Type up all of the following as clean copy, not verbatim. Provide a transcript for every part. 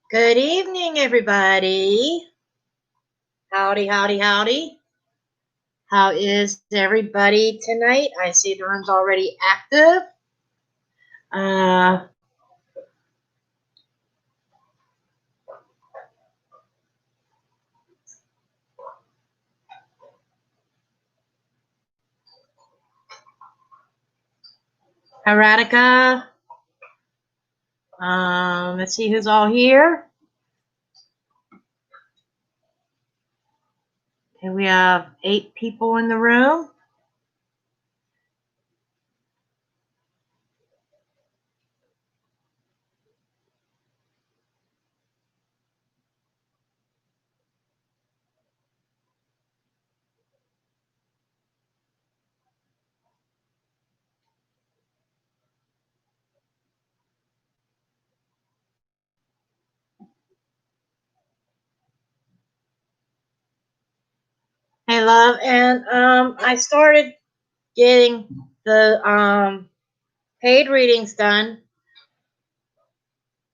Good evening, everybody. Howdy, howdy, howdy. How is everybody tonight? I see the room's already active. Uh, Erotica. Let's see who's all here. Okay, we have 8 people in the room. Hey, love, and I started getting the paid readings done.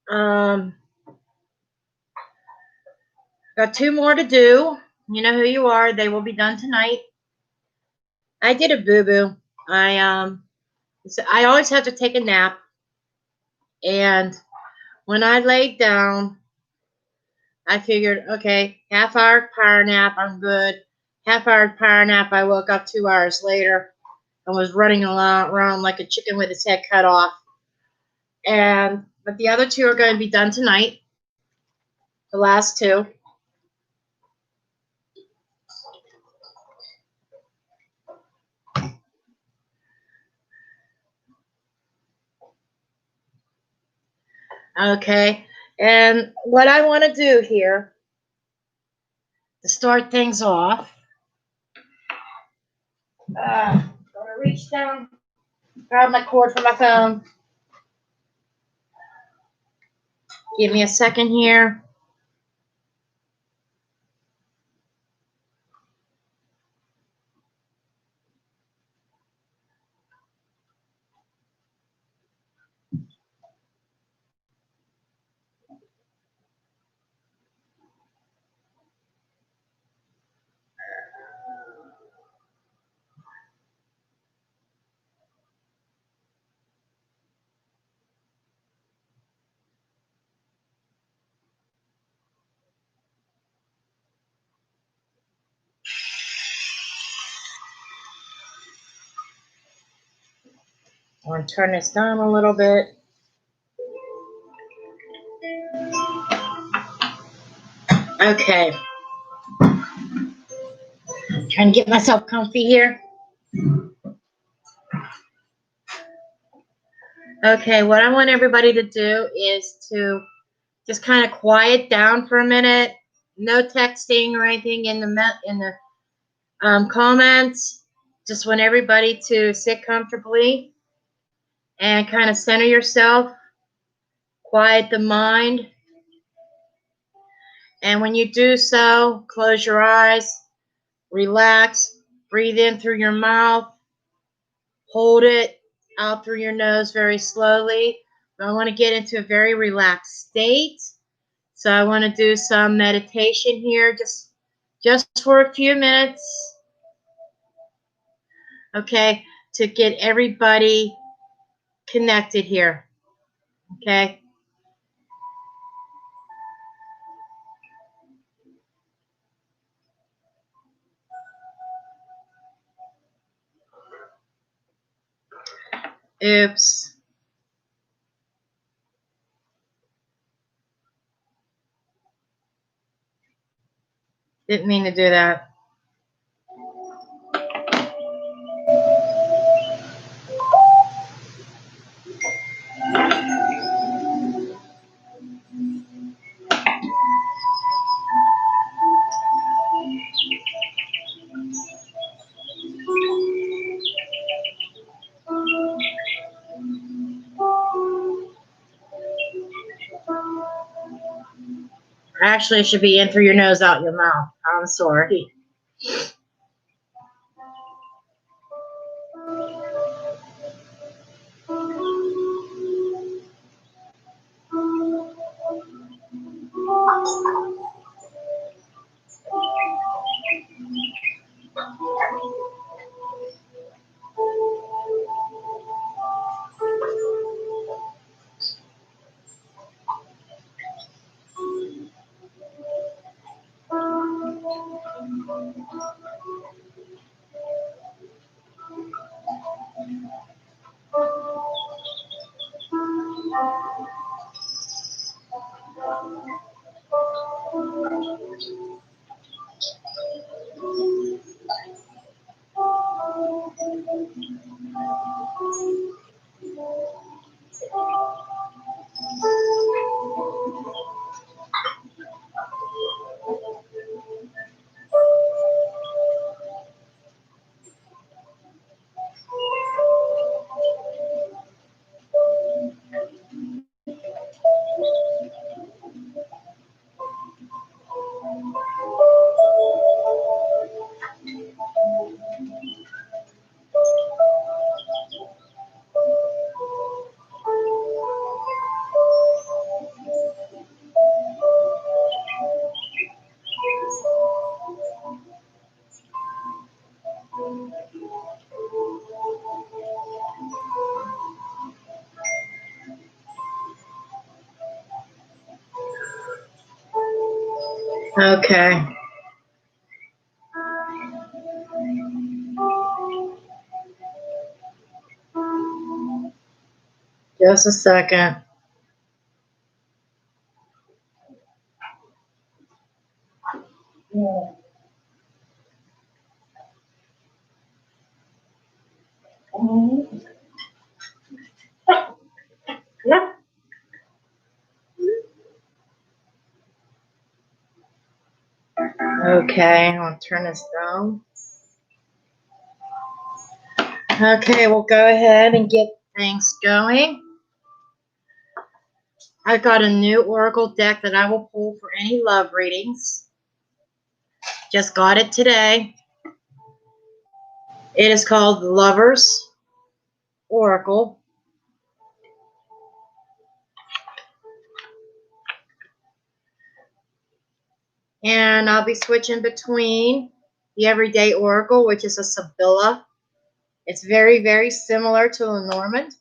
Got 2 more to do. You know who you are. They will be done tonight. I did a boo-boo. I always have to take a nap, and when I laid down, I figured, okay, half-hour power nap, I'm good. Half-hour power nap, I woke up 2 hours later and was running around like a chicken with its head cut off. But the other 2 are going to be done tonight. The last 2. Okay, and what I want to do here to start things off, I'm going to reach down, grab my cord for my phone. Give me a second here. I want to turn this down a little bit. Okay. Trying to get myself comfy here. Okay, what I want everybody to do is to just kind of quiet down for a minute. No texting or anything in the comments. Just want everybody to sit comfortably and kind of center yourself. Quiet the mind. And when you do so, close your eyes, relax, breathe in through your mouth, hold it out through your nose very slowly. I want to get into a very relaxed state. So I want to do some meditation here just for a few minutes. Okay, to get everybody connected here. Okay? Oops. Didn't mean to do that. Actually, it should be in through your nose, out your mouth. I'm sorry. Okay. Just a second. Okay, I'll turn this down. Okay, we'll go ahead and get things going. I've got a new Oracle deck that I will pull for any love readings. Just got it today. It is called the Lovers Oracle. And I'll be switching between the Everyday Oracle, which is a Sibylla. It's very, very similar to Lenormand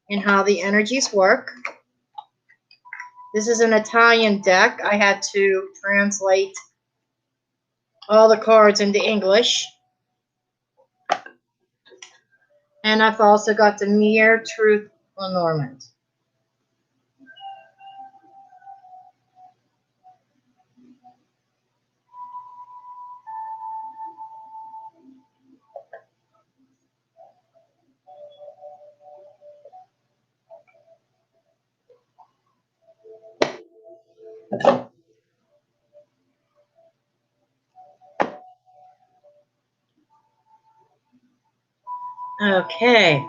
in how the energies work. This is an Italian deck. I had to translate all the cards into English. And I've also got the Mere Truth Lenormand. Okay.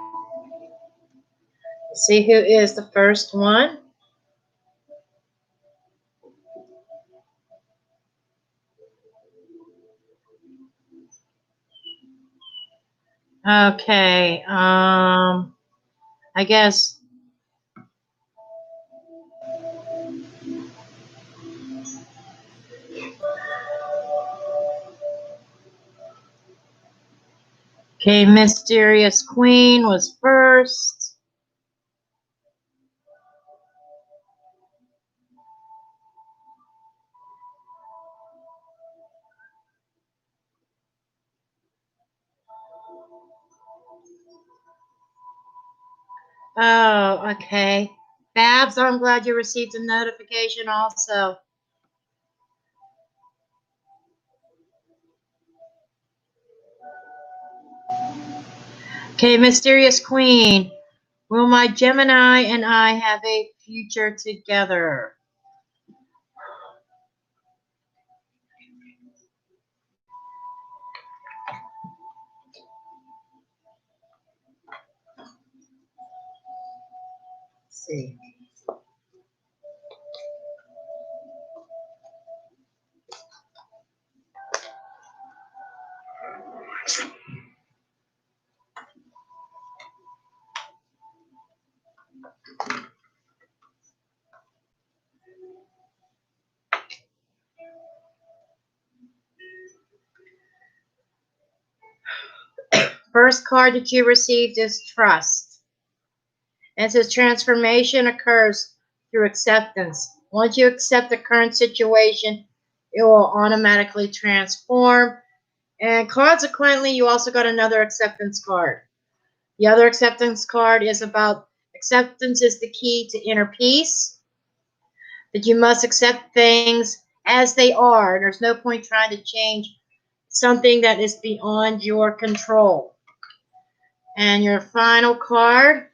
Let's see who is the first one. Okay. I guess. Okay, Mysterious Queen was first. Oh, okay. Babs, I'm glad you received a notification also. Okay, Mysterious Queen. Will my Gemini and I have a future together? Let's see. First card that you received is Trust. And it says transformation occurs through acceptance. Once you accept the current situation, it will automatically transform. And consequently, you also got another acceptance card. The other acceptance card is about acceptance is the key to inner peace. That you must accept things as they are. There's no point trying to change something that is beyond your control. And your final card,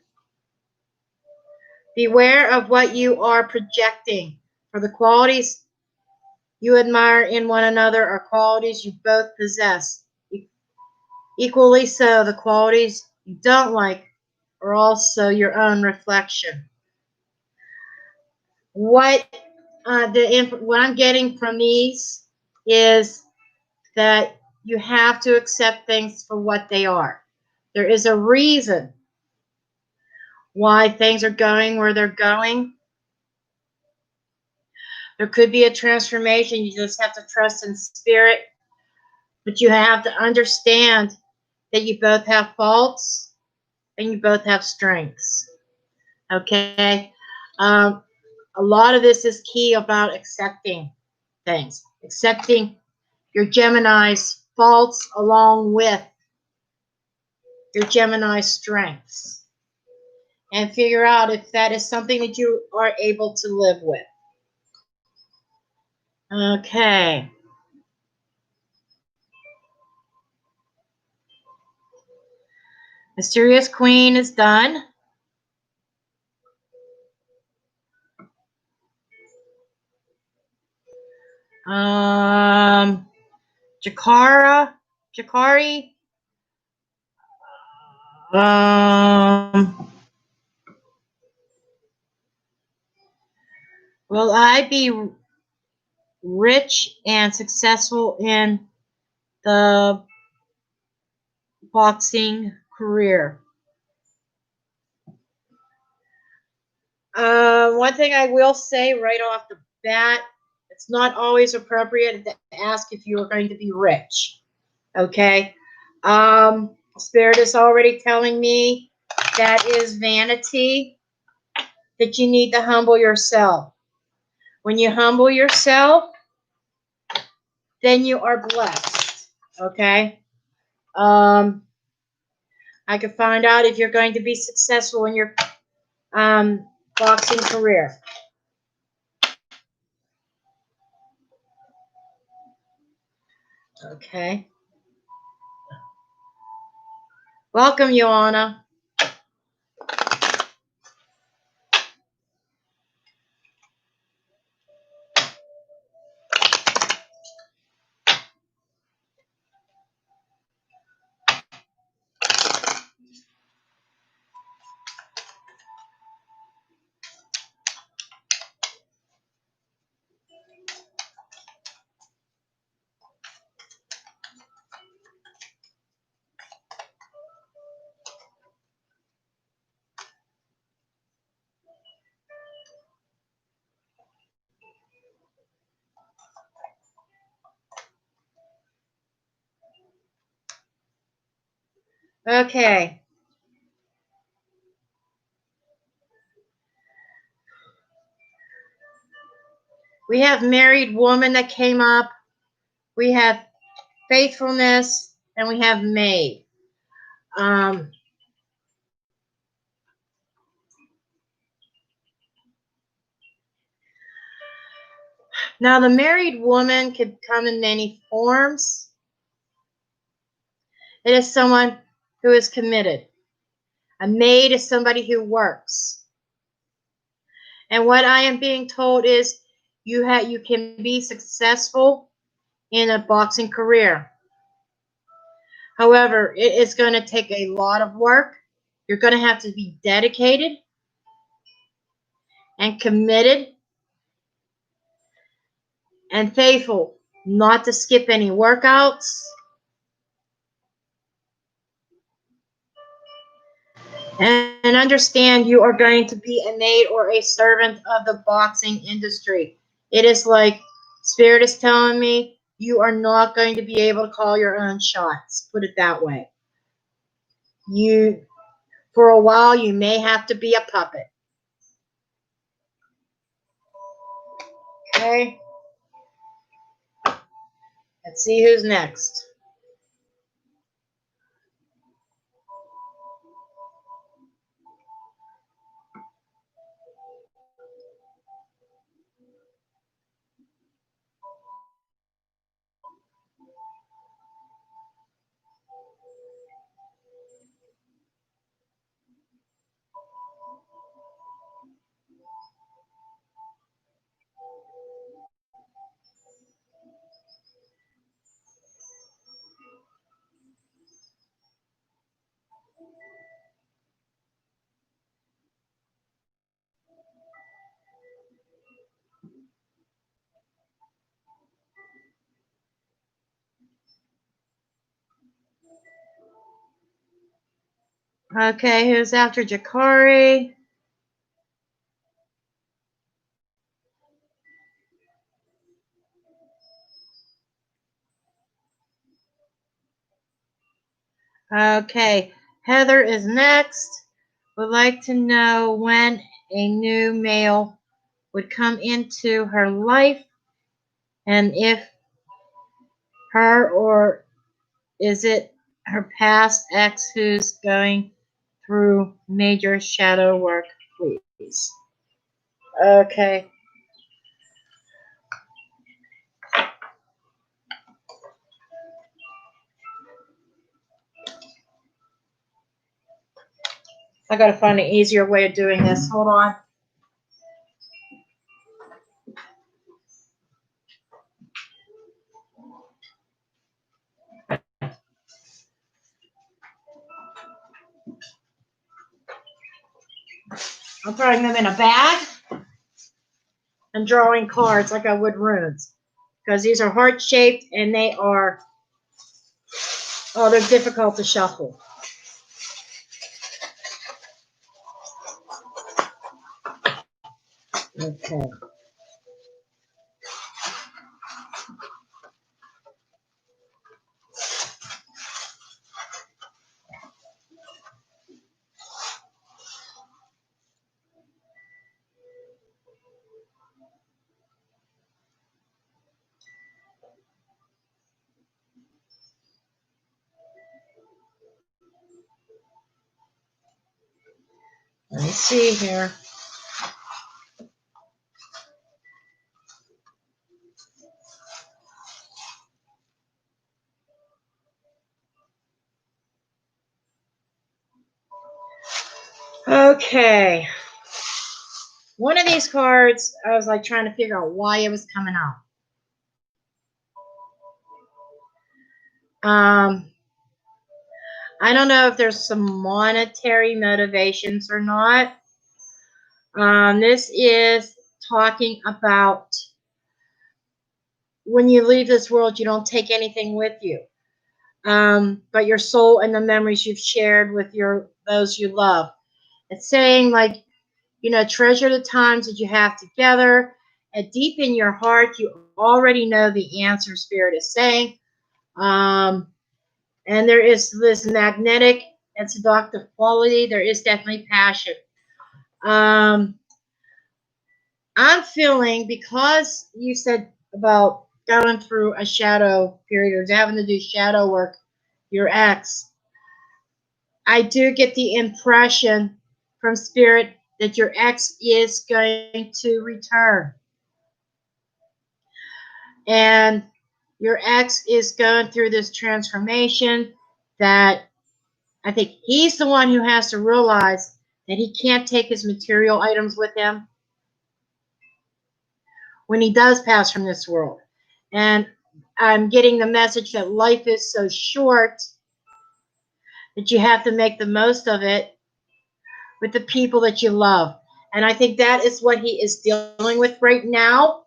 beware of what you are projecting. For the qualities you admire in one another are qualities you both possess. Equally so, the qualities you don't like are also your own reflection. What I'm getting from these is that you have to accept things for what they are. There is a reason why things are going where they're going. There could be a transformation. You just have to trust in spirit. But you have to understand that you both have faults and you both have strengths. Okay? a lot of this is key about accepting things, accepting your Gemini's faults along with your Gemini strengths, and figure out if that is something that you are able to live with. Okay. Mysterious Queen is done. Jakari. Will I be rich and successful in the boxing career? One thing I will say right off the bat, it's not always appropriate to ask if you are going to be rich. Okay? Spirit is already telling me that is vanity, that you need to humble yourself. When you humble yourself, then you are blessed. Okay? I could find out if you're going to be successful in your boxing career. Okay. Welcome, Joanna. Okay. We have married woman that came up. We have faithfulness, and we have maid. Now, the married woman could come in many forms. It is someone who is committed. A maid is somebody who works. And what I am being told is you can be successful in a boxing career. However, it is going to take a lot of work. You're going to have to be dedicated and committed and faithful, not to skip any workouts. And understand you are going to be a maid or a servant of the boxing industry. It is like Spirit is telling me you are not going to be able to call your own shots. Put it that way. For a while, you may have to be a puppet. Okay? Let's see who's next. Okay, who's after Jakari? Okay, Heather is next. Would like to know when a new male would come into her life, and if her, or is it her past ex who's going through major shadow work, please? Okay. I gotta find an easier way of doing this. Hold on. I'm throwing them in a bag and drawing cards like I would runes. Because these are heart-shaped and they are, oh, they're difficult to shuffle. Okay. Let me see here. Okay. One of these cards, I was like trying to figure out why it was coming out. I don't know if there's some monetary motivations or not. This is talking about when you leave this world, you don't take anything with you. But your soul and the memories you've shared with those you love. It's saying, like, you know, treasure the times that you have together. And deep in your heart, you already know the answer, Spirit is saying. And there is this magnetic and seductive quality. There is definitely passion. I'm feeling, because you said about going through a shadow period or having to do shadow work, your ex, I do get the impression from Spirit that your ex is going to return. And your ex is going through this transformation that I think he's the one who has to realize that he can't take his material items with him when he does pass from this world. And I'm getting the message that life is so short that you have to make the most of it with the people that you love. And I think that is what he is dealing with right now.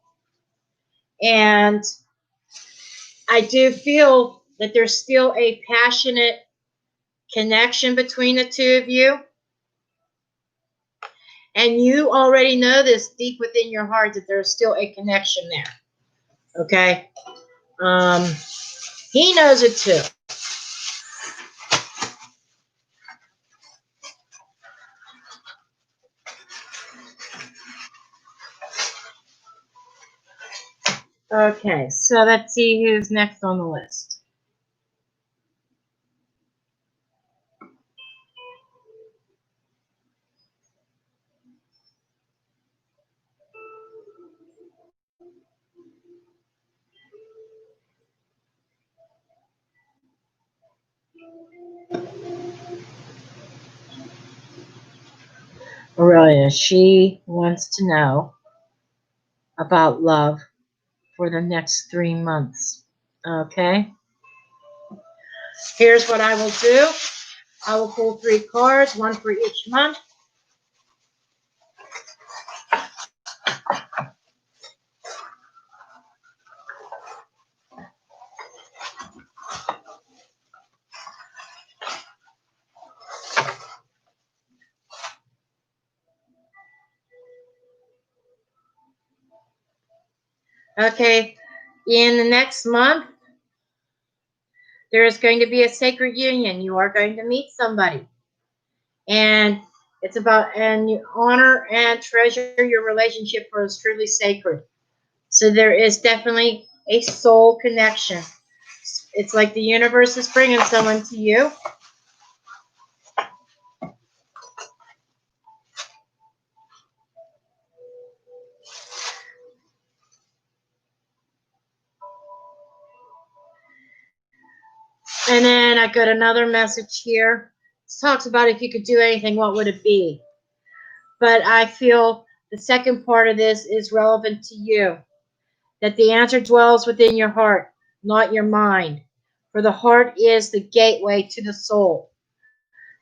And I do feel that there's still a passionate connection between the two of you. And you already know this deep within your heart that there's still a connection there. Okay? He knows it too. Okay, so let's see who's next on the list. Aurelia, she wants to know about love for the next 3 months. Okay? Here's what I will do. I will pull 3 cards, one for each month. Okay, in the next month, there is going to be a sacred union. You are going to meet somebody. And It's about, and you honor and treasure your relationship for it's truly sacred. So there is definitely a soul connection. It's like the universe is bringing someone to you. And then I got another message here. It talks about if you could do anything, what would it be? But I feel the second part of this is relevant to you. That the answer dwells within your heart, not your mind. For the heart is the gateway to the soul.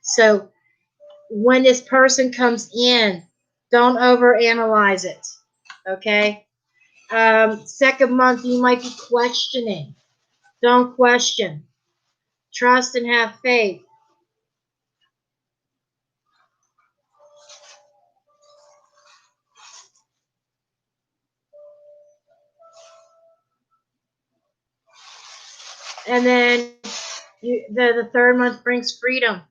So when this person comes in, don't overanalyze it. Okay? Second month, you might be questioning. Don't question. Trust and have faith. And then the third month brings freedom.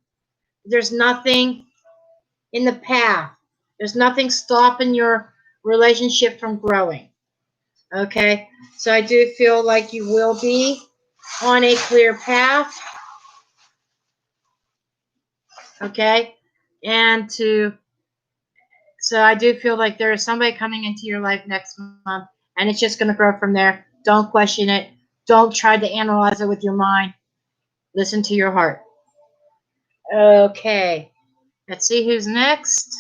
There's nothing in the path. There's nothing stopping your relationship from growing. Okay? So I do feel like you will be on a clear path. Okay? And so I do feel like there is somebody coming into your life next month, and it's just going to grow from there. Don't question it. Don't try to analyze it with your mind. Listen to your heart. Okay. Let's see who's next.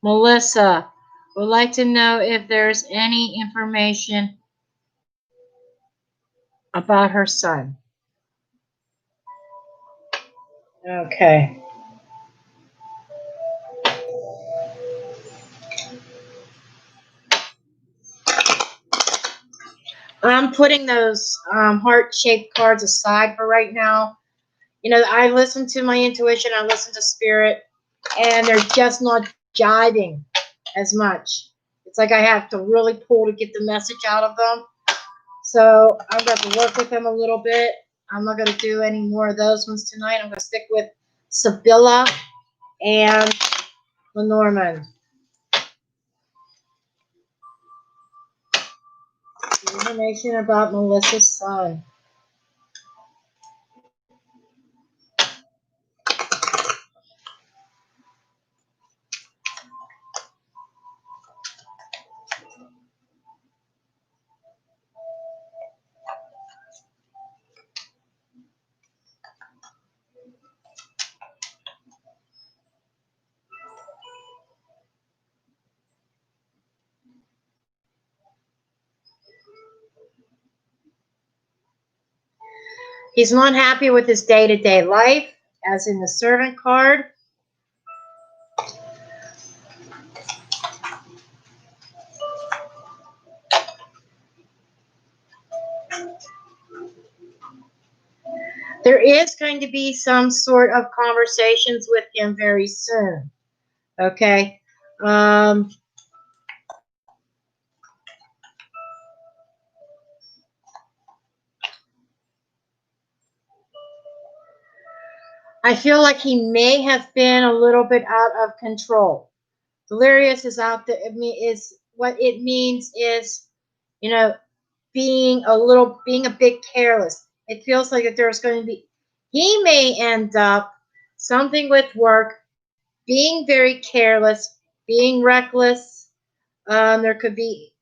Melissa would like to know if there's any information about her son. Okay. I'm putting those heart-shaped cards aside for right now. You know, I listen to my intuition, I listen to spirit, and they're just not jiving as much. It's like I have to really pull to get the message out of them. So I'm going to work with them a little bit. I'm not going to do any more of those ones tonight. I'm going to stick with Sibylla and Lenormand. Information about Melissa's son. He's not happy with his day-to-day life, as in the servant card. There is going to be some sort of conversations with him very soon. Okay. I feel like he may have been a little bit out of control. Delirious is out there. Is what it means is, you know, being a bit careless. It feels like that there's going to be, he may end up something with work, being very careless, being reckless. There could be,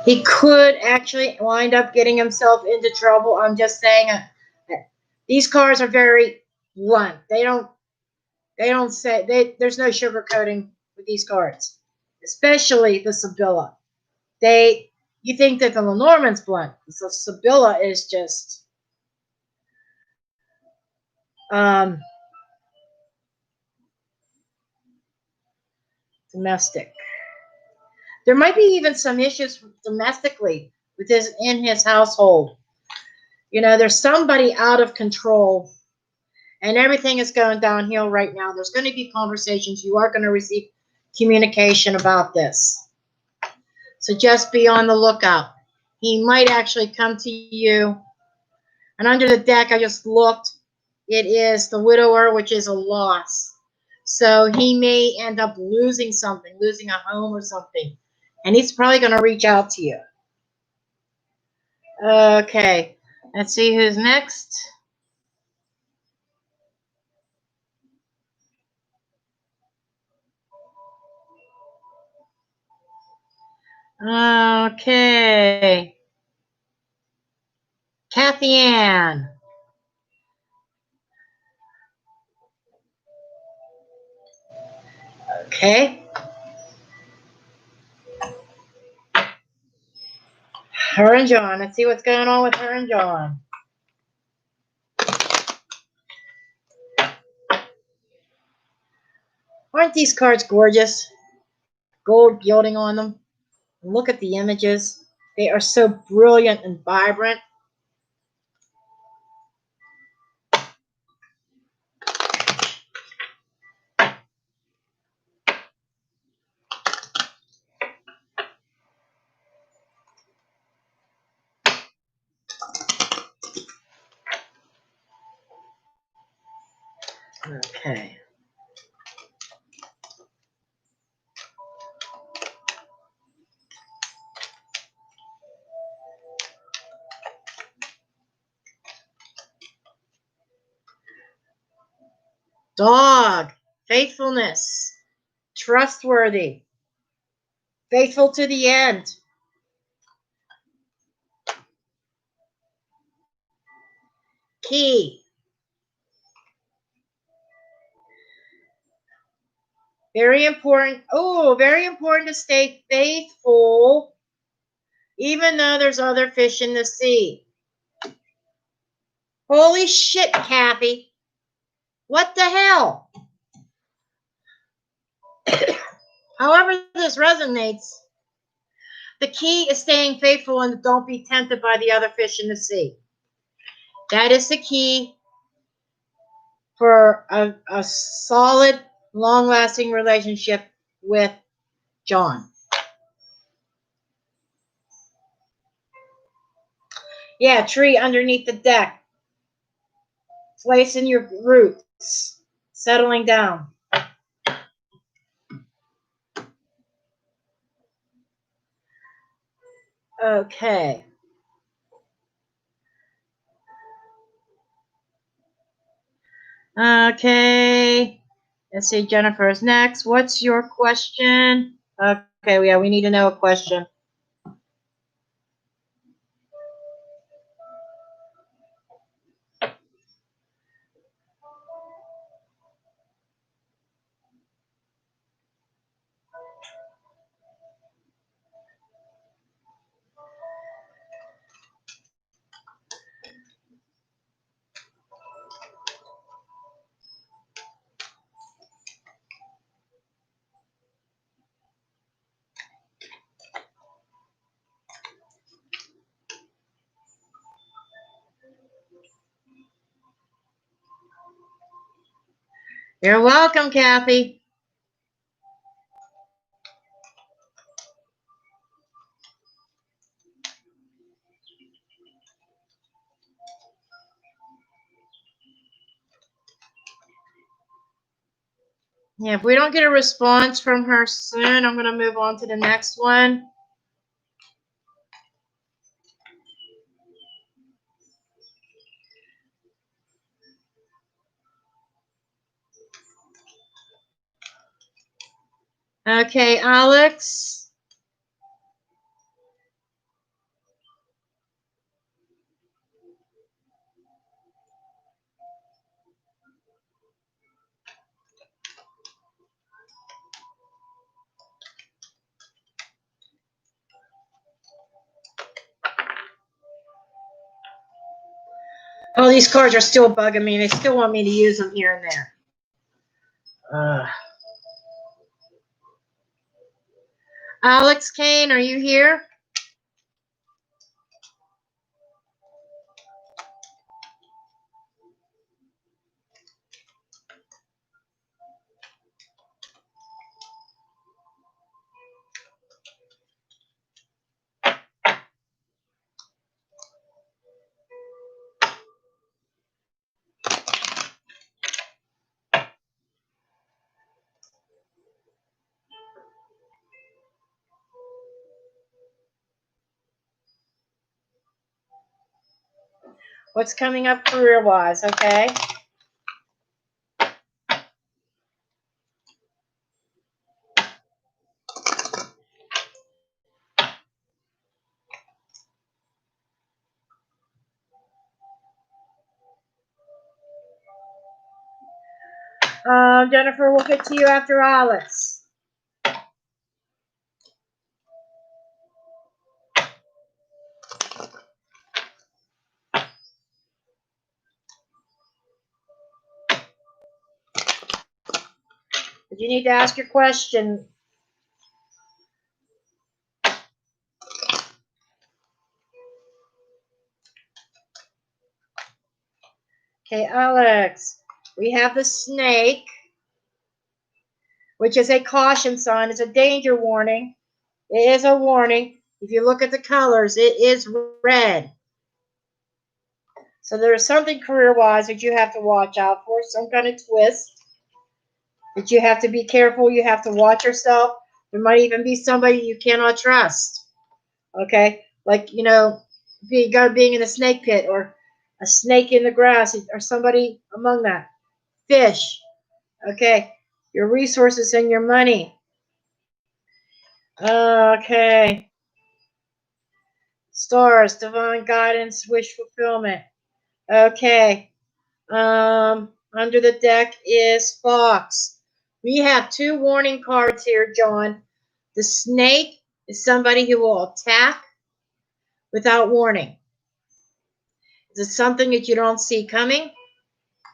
he could actually wind up getting himself into trouble. I'm just saying, these cards are very blunt. They don't say there's no sugarcoating with these cards, especially the Sibylla. You think that the Lenormand's blunt. The Sibylla is just domestic. There might be even some issues domestically with in his household. You know, there's somebody out of control, and everything is going downhill right now. There's going to be conversations. You are going to receive communication about this. So just be on the lookout. He might actually come to you. And under the deck, I just looked. It is the widower, which is a loss. So he may end up losing something, losing a home or something. And he's probably going to reach out to you. Okay. Let's see who's next. Okay. Kathy Ann. Okay. Her and John. Let's see what's going on with her and John. Aren't these cards gorgeous? Gold gilding on them. Look at the images. They are so brilliant and vibrant. Okay. Dog. Faithfulness. Trustworthy. Faithful to the end. Key. Very important. Oh, very important to stay faithful, even though there's other fish in the sea. Holy shit, Kathy. What the hell? However this resonates, the key is staying faithful and don't be tempted by the other fish in the sea. That is the key for a solid, long-lasting relationship with John. Yeah, tree underneath the deck. Placing your roots. Settling down. Okay. Okay. Let's see, Jennifer is next. What's your question? Okay, yeah, we need to know a question. You're welcome, Kathy. Yeah, if we don't get a response from her soon, I'm going to move on to the next one. Okay, Alex. Oh, these cards are still bugging me. They still want me to use them here and there. Alex Kane, are you here? What's coming up career-wise, okay? Jennifer, we'll get to you after Alice. But you need to ask your question. Okay, Alex, we have the snake, which is a caution sign. It's a danger warning. It is a warning. If you look at the colors, it is red. So there's something career-wise that you have to watch out for, some kind of twist that you have to be careful. You have to watch yourself. There might even be somebody you cannot trust. Okay? Like, you know, being in a snake pit or a snake in the grass or somebody among that. Fish. Okay? Your resources and your money. Okay. Stars, divine guidance, wish fulfillment. Okay. Under the deck is Fox. We have two warning cards here, John. The snake is somebody who will attack without warning. It's something that you don't see coming.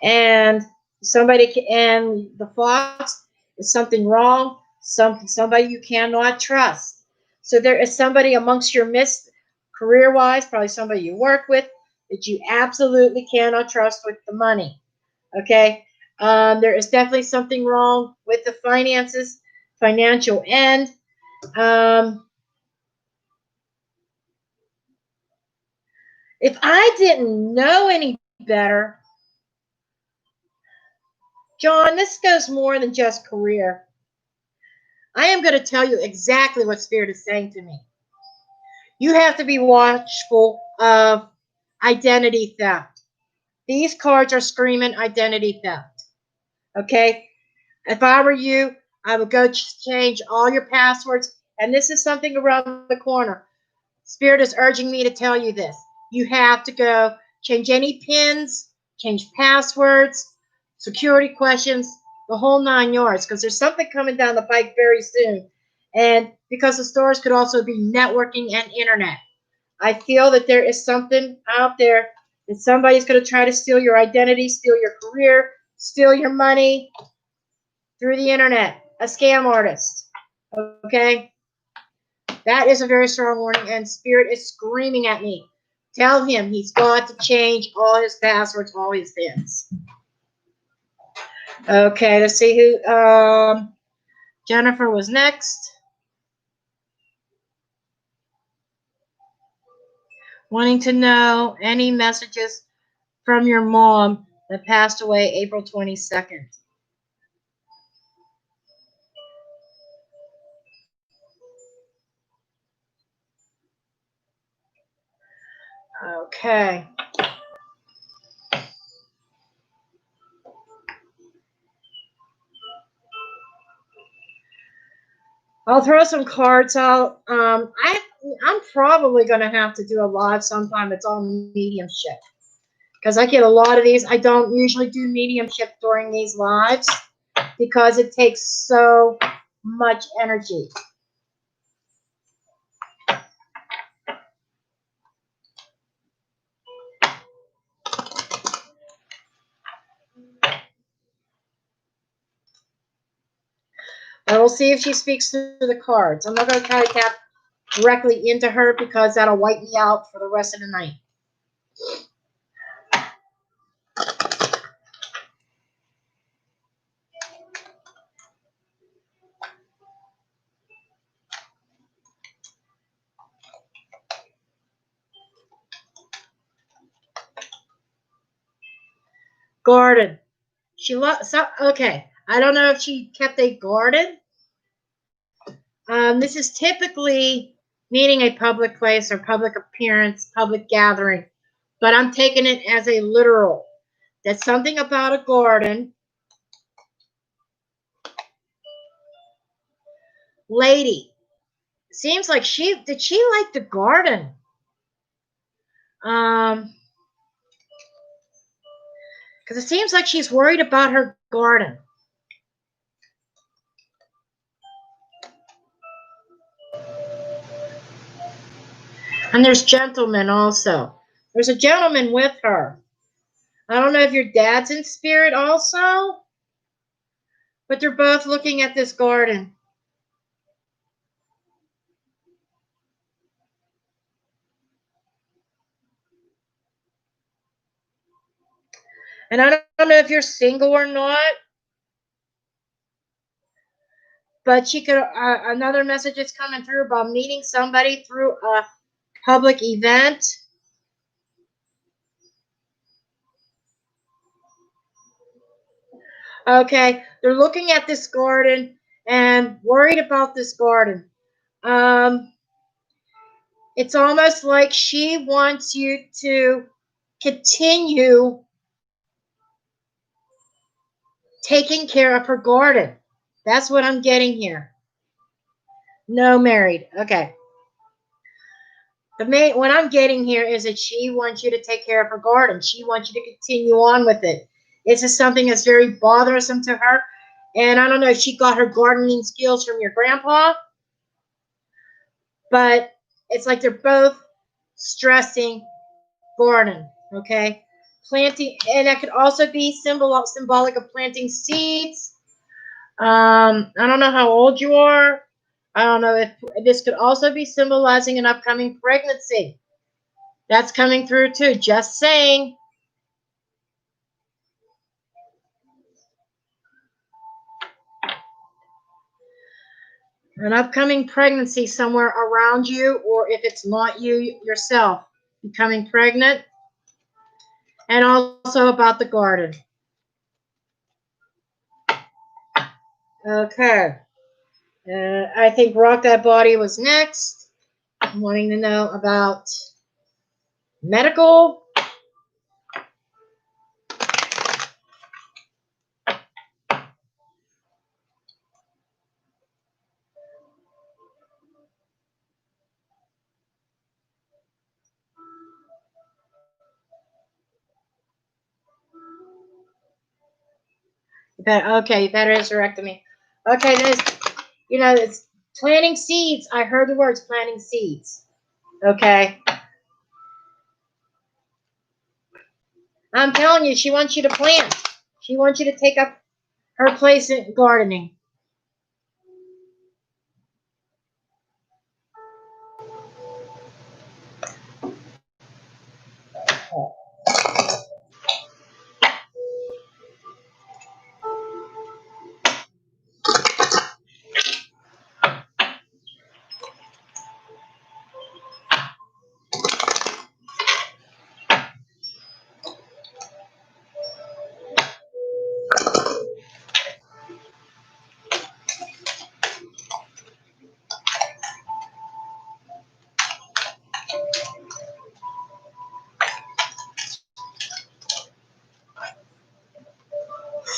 And the fox is something wrong, somebody you cannot trust. So there is somebody amongst your midst, career-wise, probably somebody you work with, that you absolutely cannot trust with the money. Okay? There is definitely something wrong with the finances, financial end. If I didn't know any better, John, this goes more than just career. I am going to tell you exactly what Spirit is saying to me. You have to be watchful of identity theft. These cards are screaming identity theft. Okay? If I were you, I would go change all your passwords. And this is something around the corner. Spirit is urging me to tell you this. You have to go change any pins, change passwords, security questions, the whole 9 yards, because there's something coming down the pike very soon. And because the stores could also be networking and internet. I feel that there is something out there that somebody's going to try to steal your identity, steal your career, steal your money through the internet. A scam artist. Okay? That is a very strong warning, and Spirit is screaming at me. Tell him he's got to change all his passwords, all his pins. Okay, let's see who. Jennifer was next. Wanting to know any messages from your mom that passed away April 22nd. Okay. I'll throw some cards out. I'm probably going to have to do a live sometime. It's on mediumship. Because I get a lot of these. I don't usually do mediumship during these lives because it takes so much energy. And we'll see if she speaks through the cards. I'm not going to try to tap directly into her because that'll wipe me out for the rest of the night. Garden. Okay. I don't know if she kept a garden. This is typically meaning a public place or public appearance, public gathering. but I'm taking it as a literal. That's something about a garden. Lady, seems like did she like the garden? Because it seems like she's worried about her garden. And there's gentlemen also. There's a gentleman with her. I don't know if your dad's in spirit also, but they're both looking at this garden. And I don't know if you're single or not, but she could. Another message is coming through about meeting somebody through a public event. Okay, they're looking at this garden and worried about this garden. It's almost like she wants you to continue taking care of her garden. That's what I'm getting here. No married. Okay. What I'm getting here is that she wants you to take care of her garden. She wants you to continue on with it. This is something that's very bothersome to her. And I don't know if she got her gardening skills from your grandpa, but it's like they're both stressing garden, okay? Planting, and that could also be symbolic of planting seeds. I don't know how old you are. I don't know if this could also be symbolizing an upcoming pregnancy. That's coming through too. Just saying. An upcoming pregnancy somewhere around you, or if it's not you yourself, becoming pregnant. And also about the garden. Okay. I think Rock That Body was next. I'm wanting to know about medical. Okay, you've had a hysterectomy. Okay, it's planting seeds. I heard the words planting seeds. Okay. I'm telling you, she wants you to plant. She wants you to take up her place in gardening.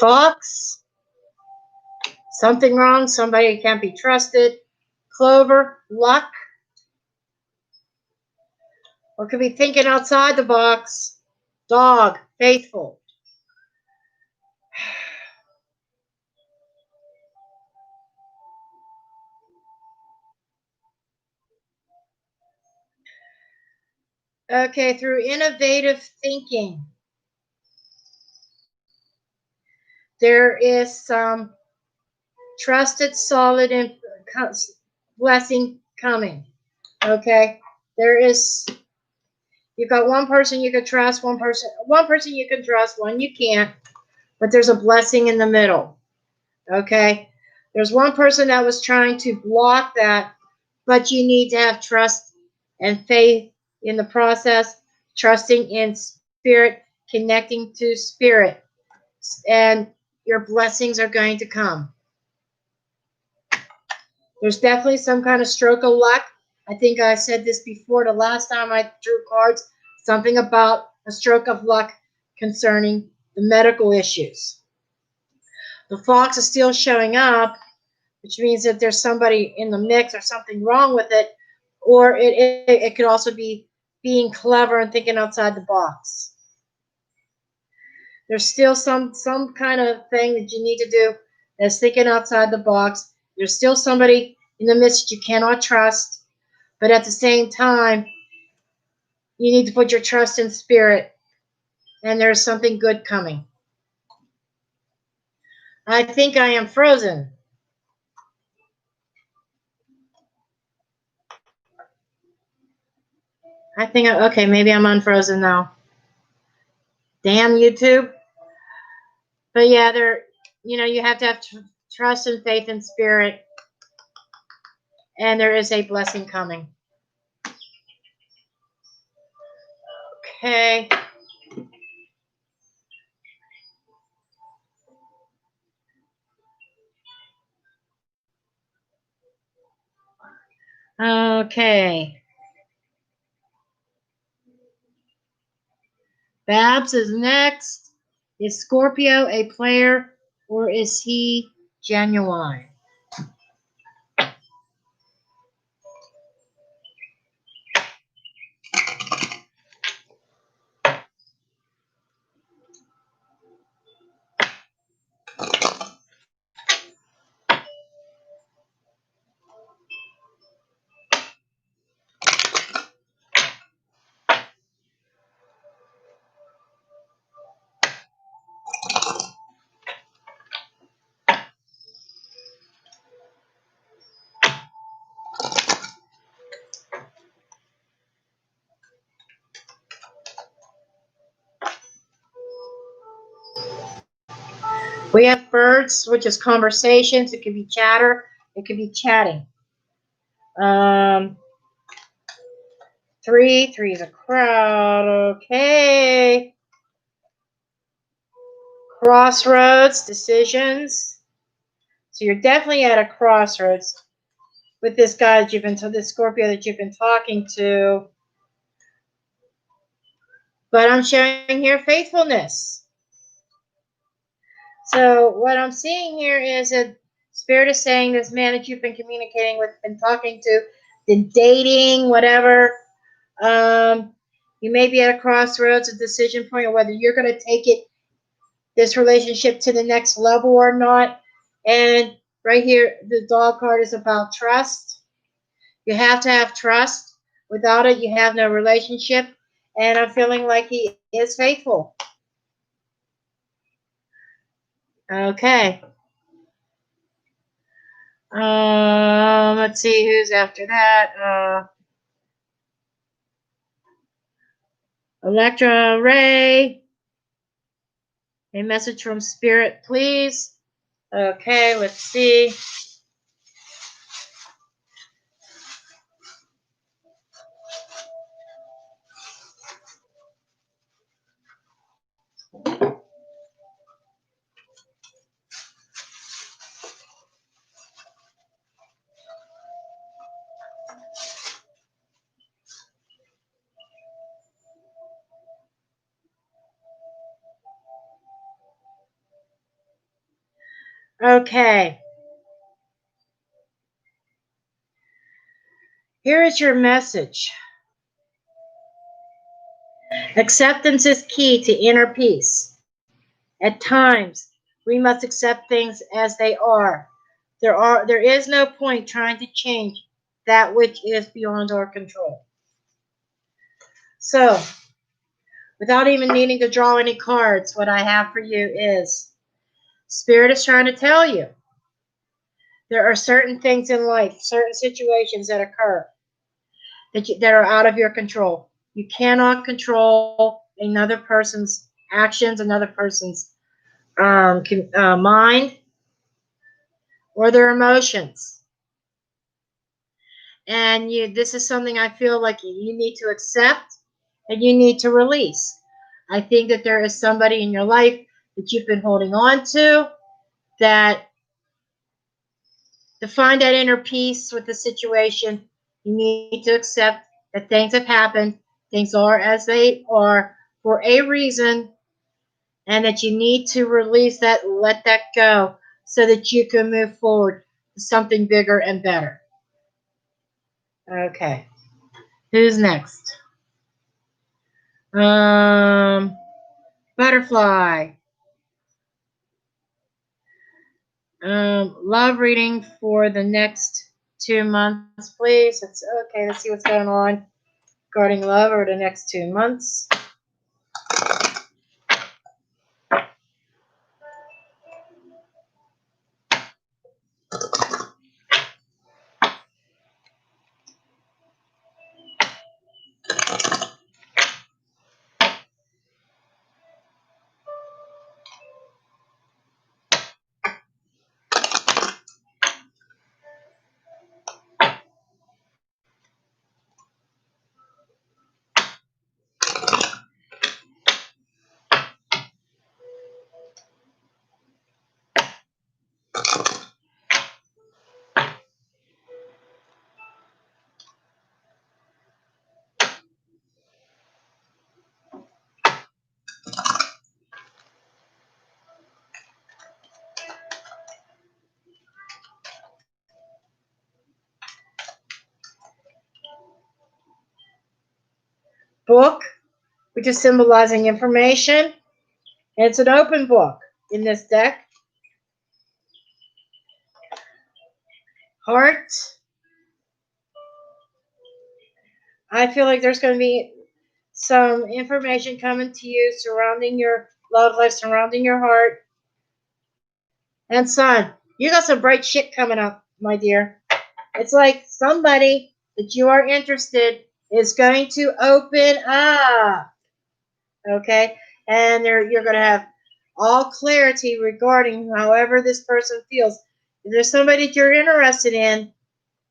Fox. Something wrong. Somebody can't be trusted. Clover. Luck. Or could be thinking outside the box. Dog. Faithful. Okay, through innovative thinking, there is some trusted, solid blessing coming. Okay, you've got one person you can trust, one person you can trust, one you can't, but there's a blessing in the middle. Okay, there's one person that was trying to block that, but you need to have trust and faith in the process, trusting in spirit, connecting to spirit, and your blessings are going to come. There's definitely some kind of stroke of luck. I think I said this before the last time I drew cards, something about a stroke of luck concerning the medical issues. The fox is still showing up, which means that there's somebody in the mix or something wrong with it, or it could also be being clever and thinking outside the box. There's still some kind of thing that you need to do that's thinking outside the box. There's still somebody in the midst you cannot trust, but at the same time, you need to put your trust in spirit, and there's something good coming. I think I am frozen. Okay, maybe I'm unfrozen now. Damn YouTube. But yeah, you have to have trust and faith in spirit, and there is a blessing coming. Okay. Okay. Babs is next. Is Scorpio a player, or is he genuine? We have birds, which is conversations. It could be chatter. It could be chatting. 3 is a crowd. Okay. Crossroads, decisions. So you're definitely at a crossroads with this guy that this Scorpio that you've been talking to. But I'm showing here faithfulness. So what I'm seeing here is that Spirit is saying this man that you've been communicating with, been talking to, been dating, whatever. You may be at a crossroads, a decision point, of whether you're going to take this relationship to the next level or not. And right here, the dog card is about trust. You have to have trust. Without it, you have no relationship. And I'm feeling like he is faithful. Okay. Let's see who's after that. Electra Ray. A message from Spirit, please. Okay, let's see. Okay. Here is your message. Acceptance is key to inner peace. At times, we must accept things as they are. There is no point trying to change that which is beyond our control. So, without even needing to draw any cards, what I have for you is Spirit is trying to tell you there are certain things in life, certain situations that occur that are out of your control. You cannot control another person's actions, another person's mind, or their emotions. And this is something I feel like you need to accept and you need to release. I think that there is somebody in your life that you've been holding on to, that to find that inner peace with the situation, you need to accept that things have happened. Things are as they are. for a reason, and that you need to release that, let that go, so that you can move forward to something bigger and better. Okay. Who's next? Butterfly. Love reading for the next 2 months, please. It's okay. Let's see what's going on regarding love over the next 2 months. Book, which is symbolizing information. And it's an open book in this deck. Heart. I feel like there's going to be some information coming to you surrounding your love life, surrounding your heart. And Sun, you got some bright shit coming up, my dear. It's like somebody that you are interested is going to open up. Okay? And you're going to have all clarity regarding however this person feels. If there's somebody that you're interested in,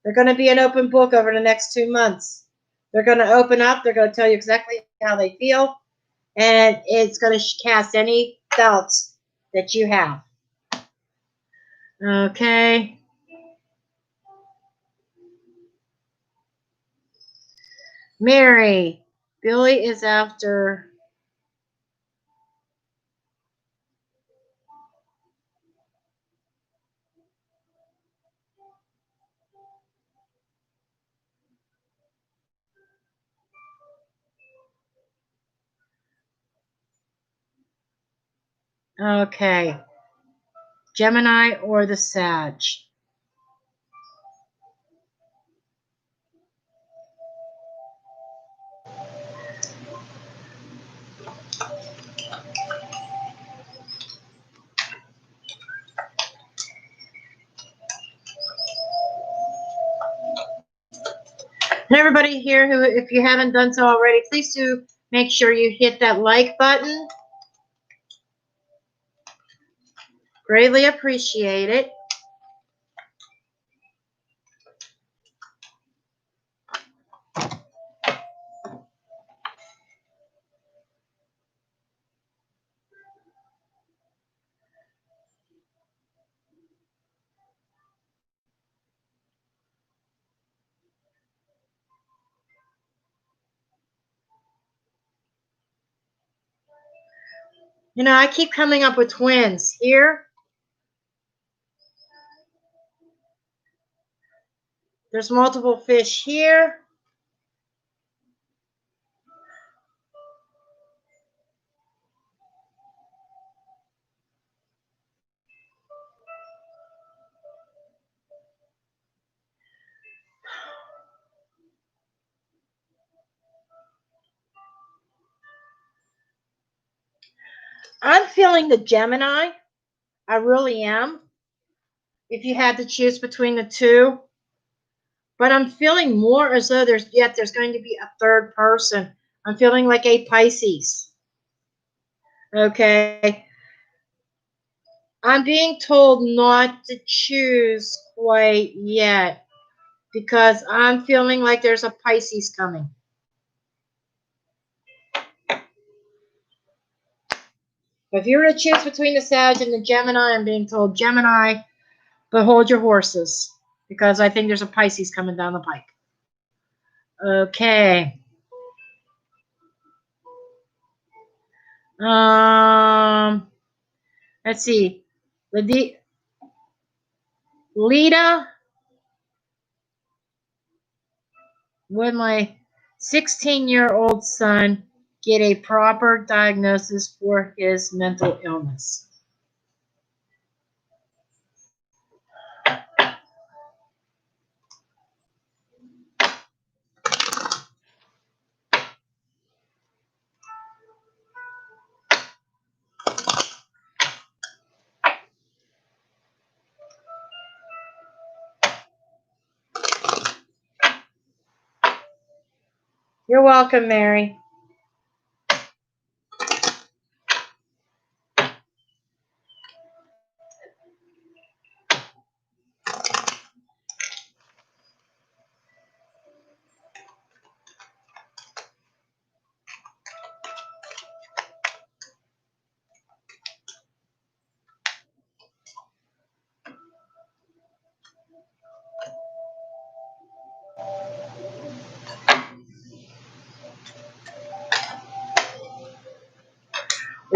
they're going to be an open book over the next 2 months. They're going to open up. They're going to tell you exactly how they feel. And it's going to cast any doubts that you have. Okay. Mary. Billy is after... Okay. Gemini or the Sag? And everybody here who, if you haven't done so already, please do make sure you hit that like button. Greatly appreciate it. You know, I keep coming up with twins. Here, there's multiple fish here. I'm feeling the Gemini. I really am. If you had to choose between the two. But I'm feeling more as though there's going to be a third person. I'm feeling like a Pisces. Okay. I'm being told not to choose quite yet because I'm feeling like there's a Pisces coming. If you were to choose between the Sag and the Gemini, I'm being told Gemini, but hold your horses because I think there's a Pisces coming down the pike. Okay. Let's see. Lita, would my 16-year-old son get a proper diagnosis for his mental illness? You're welcome, Mary.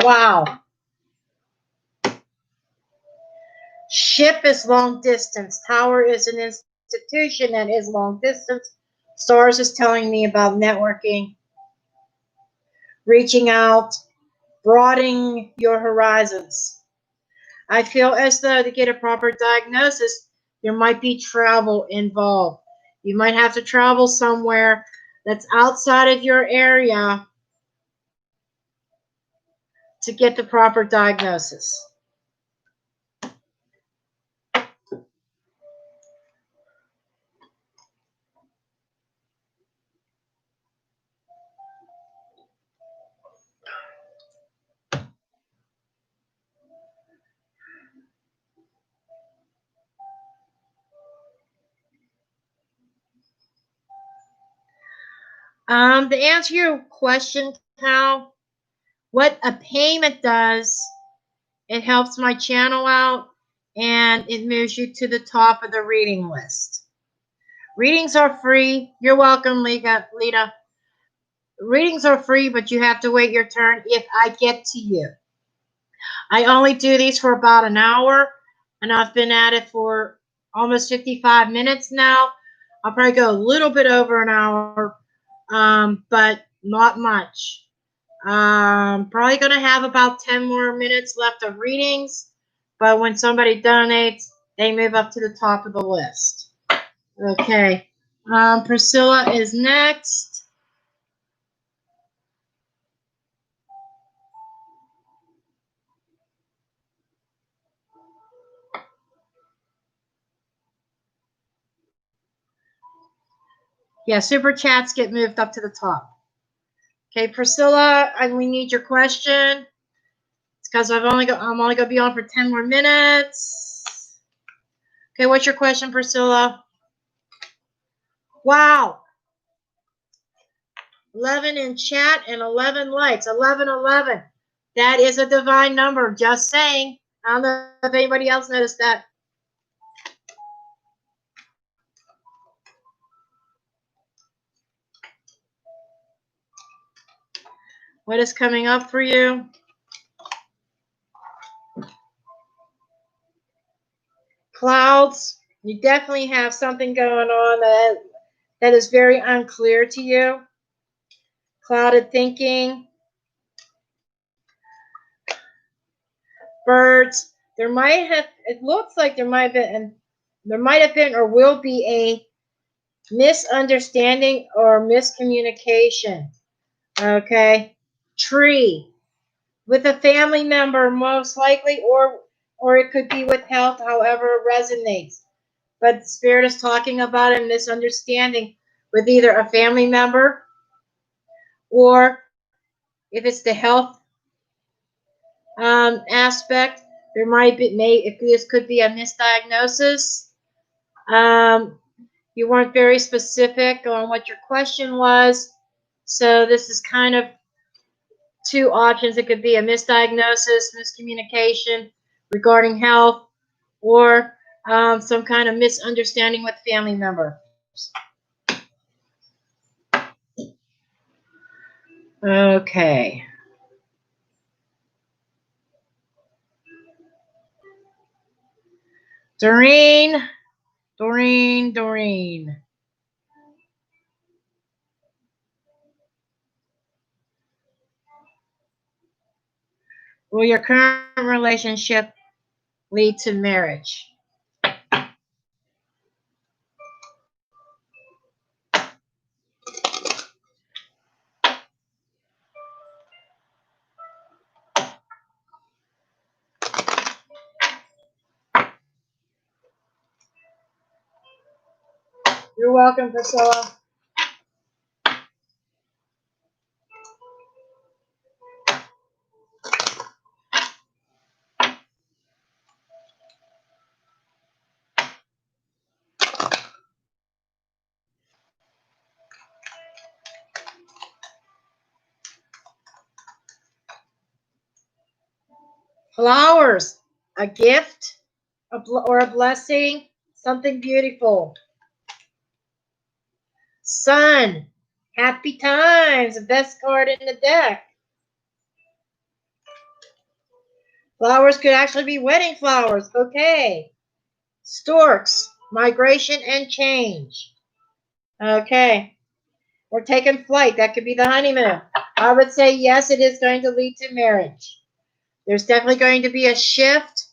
Wow. Ship is long distance. Tower is an institution that is long distance. Stars is telling me about networking, reaching out, broadening your horizons. I feel as though to get a proper diagnosis, there might be travel involved. You might have to travel somewhere that's outside of your area to get the proper diagnosis. To answer your question, Cal, what a payment does, it helps my channel out and it moves you to the top of the reading list. Readings are free. You're welcome, Lita. Readings are free, but you have to wait your turn if I get to you. I only do these for about an hour, and I've been at it for almost 55 minutes now. I'll probably go a little bit over an hour, but not much. Probably going to have about 10 more minutes left of readings, but when somebody donates, they move up to the top of the list. Okay. Priscilla is next. Yeah, super chats get moved up to the top. Okay, Priscilla, we need your question. It's because I'm only going to be on for 10 more minutes. Okay, what's your question, Priscilla? Wow. 11 in chat and 11 likes. 1111. That is a divine number. Just saying. I don't know if anybody else noticed that. What is coming up for you? Clouds. You definitely have something going on that is very unclear to you. Clouded thinking. Birds. There might have. It looks like there might have been or will be a misunderstanding or miscommunication. Okay. Tree. With a family member, most likely, or it could be with health, however it resonates. But Spirit is talking about a misunderstanding with either a family member, or if it's the health aspect, there might be if this could be a misdiagnosis. You weren't very specific on what your question was, so this is kind of two options. It could be a misdiagnosis, miscommunication regarding health, or some kind of misunderstanding with family members. Okay. Doreen. Doreen. Will your current relationship lead to marriage? You're welcome, Priscilla. Flowers, a gift or a blessing, something beautiful. Sun, happy times, the best card in the deck. Flowers could actually be wedding flowers. Okay. Storks, migration and change. Okay. We're taking flight. That could be the honeymoon. I would say yes, it is going to lead to marriage. There's definitely going to be a shift.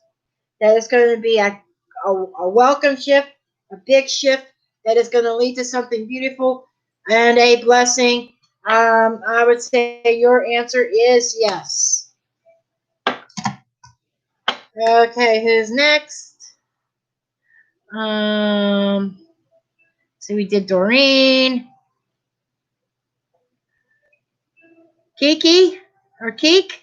That is going to be a welcome shift, a big shift that is going to lead to something beautiful and a blessing. I would say your answer is yes. Okay, who's next? So we did Doreen. Kiki or Keek?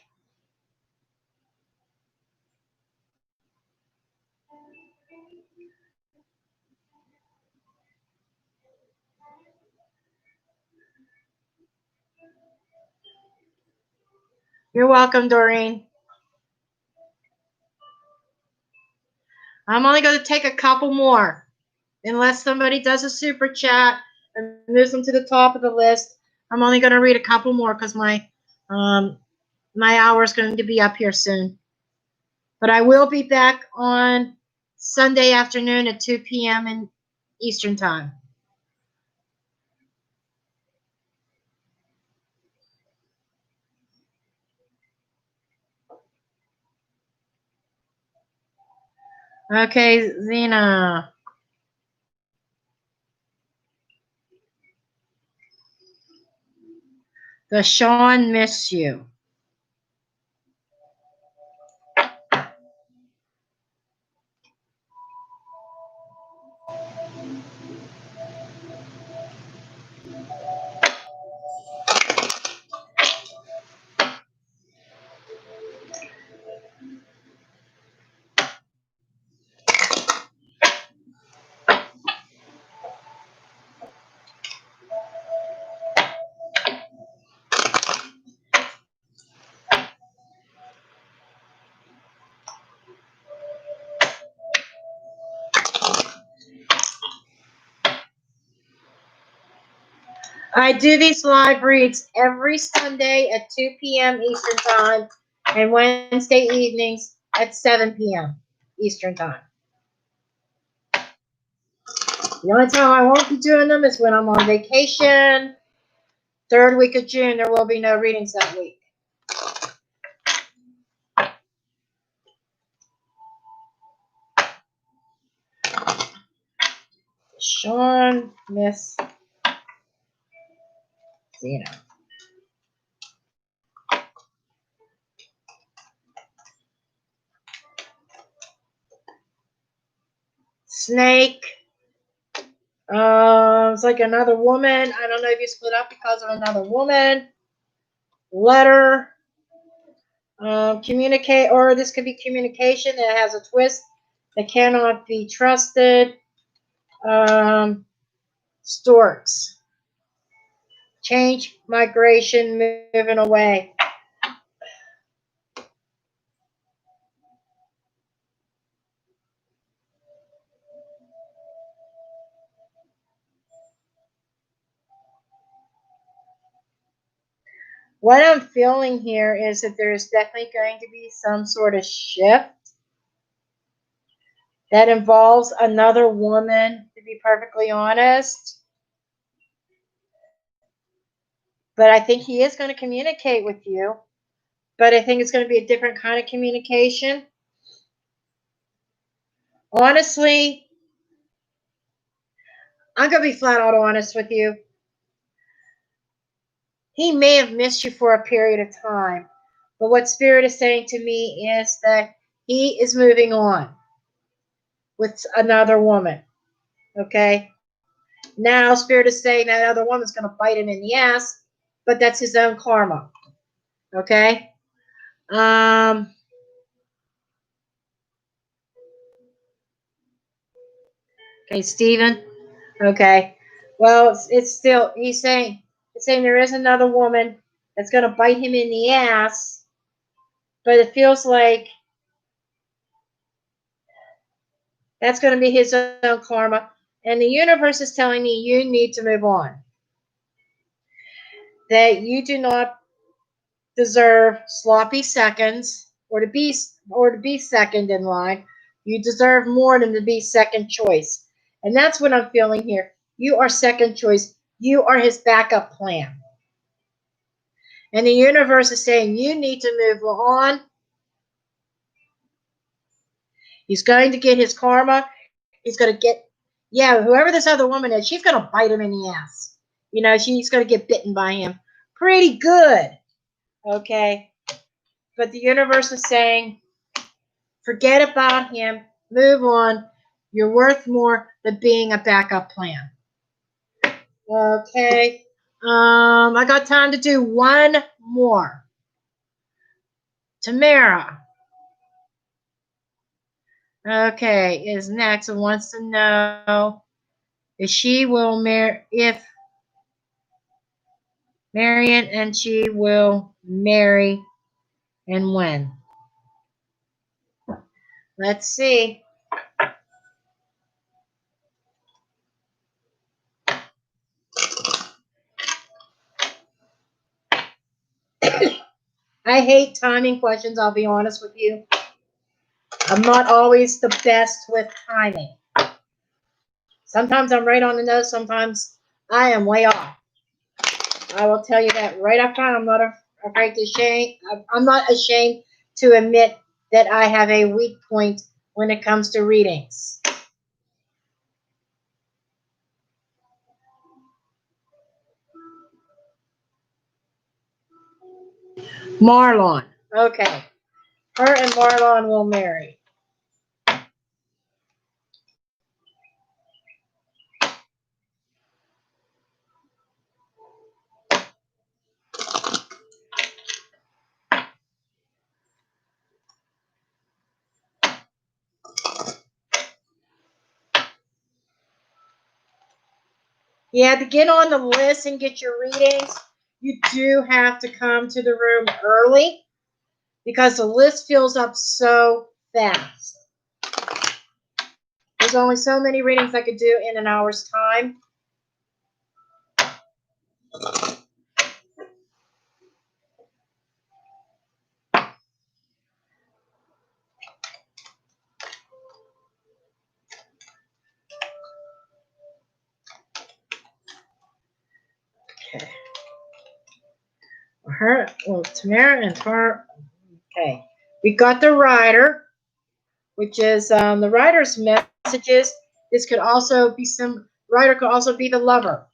You're welcome, Doreen. I'm only going to take a couple more, unless somebody does a super chat and moves them to the top of the list. I'm only going to read a couple more because my hour is going to be up here soon. But I will be back on Sunday afternoon at 2 p.m. in Eastern Time. Okay, Zena. Does Sean miss you? I do these live reads every Sunday at 2 p.m. Eastern Time and Wednesday evenings at 7 p.m. Eastern Time. The only time I won't be doing them is when I'm on vacation. Third week of June, there will be no readings that week. Sean, Miss Zena. Snake. It's like another woman. I don't know if you split up because of another woman. Letter. Communicate, or this could be communication that has a twist that cannot be trusted. Storks. Change, migration, moving away. What I'm feeling here is that there's definitely going to be some sort of shift. That involves another woman, to be perfectly honest. But I think he is going to communicate with you. But I think it's going to be a different kind of communication. Honestly, I'm going to be flat out honest with you. He may have missed you for a period of time. But what Spirit is saying to me is that he is moving on with another woman. Okay? Now, Spirit is saying that other woman's going to bite him in the ass, but that's his own karma. Okay? Okay, Stephen. Okay. Well, it's still, it's saying there is another woman that's going to bite him in the ass, but it feels like that's going to be his own karma. And the universe is telling me you need to move on. That you do not deserve sloppy seconds or to be second in line. You deserve more than to be second choice. And that's what I'm feeling here. You are second choice. You are his backup plan. And the universe is saying you need to move on. He's going to get his karma. He's going to get, yeah, whoever this other woman is, she's going to bite him in the ass. You know, she's going to get bitten by him. Pretty good. Okay. But the universe is saying, forget about him. Move on. You're worth more than being a backup plan. Okay. I got time to do one more. Tamara. Okay, is next and wants to know if she will marry, if Marion and she will marry and when. Let's see. I hate timing questions, I'll be honest with you. I'm not always the best with timing. Sometimes I'm right on the nose, sometimes I am way off. I will tell you that right up front. I'm not afraid to shame. I'm not ashamed to admit that I have a weak point when it comes to readings. Marlon. Okay. Her and Marlon will marry. Yeah, to get on the list and get your readings, you do have to come to the room early because the list fills up so fast. There's only so many readings I could do in an hour's time. Okay. Tamara and her. Okay. We got the rider, which is the rider's messages. This could also be rider could also be the lover.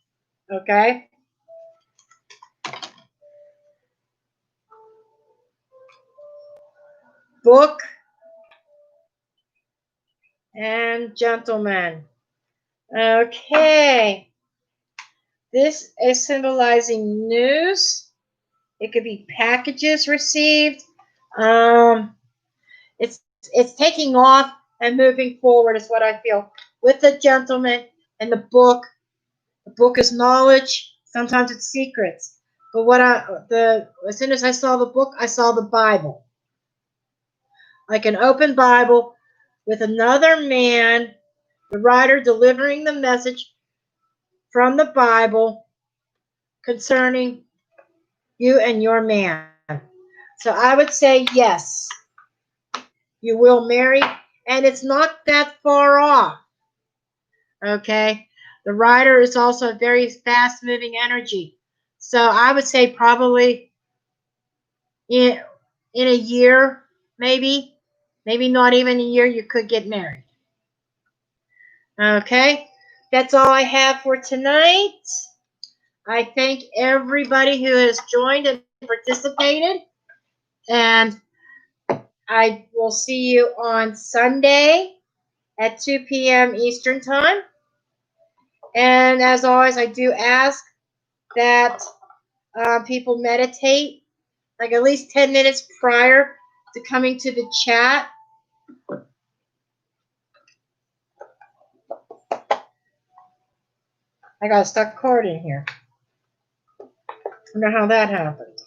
Okay. Book and gentleman. Okay. This is symbolizing news. It could be packages received. It's taking off and moving forward is what I feel. With the gentleman and the book is knowledge. Sometimes it's secrets. But as soon as I saw the book, I saw the Bible. Like an open Bible with another man, the writer delivering the message from the Bible concerning you and your man. So I would say yes, you will marry and it's not that far off. Okay, the Rider is also a very fast-moving energy, so I would say probably in a year, maybe not even a year, you could get married. Okay, that's all I have for tonight. I thank everybody who has joined and participated, and I will see you on Sunday at 2 p.m. Eastern Time. And as always, I do ask that people meditate like at least 10 minutes prior to coming to the chat. I got stuck card in here. I wonder how that happened.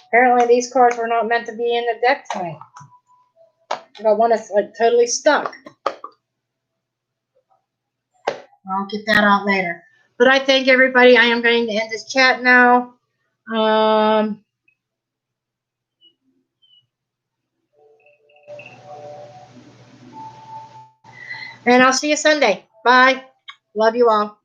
Apparently these cards were not meant to be in the deck tonight. I got one that's like totally stuck. I'll get that out later. But I thank everybody. I am going to end this chat now. And I'll see you Sunday. Bye. Love you all.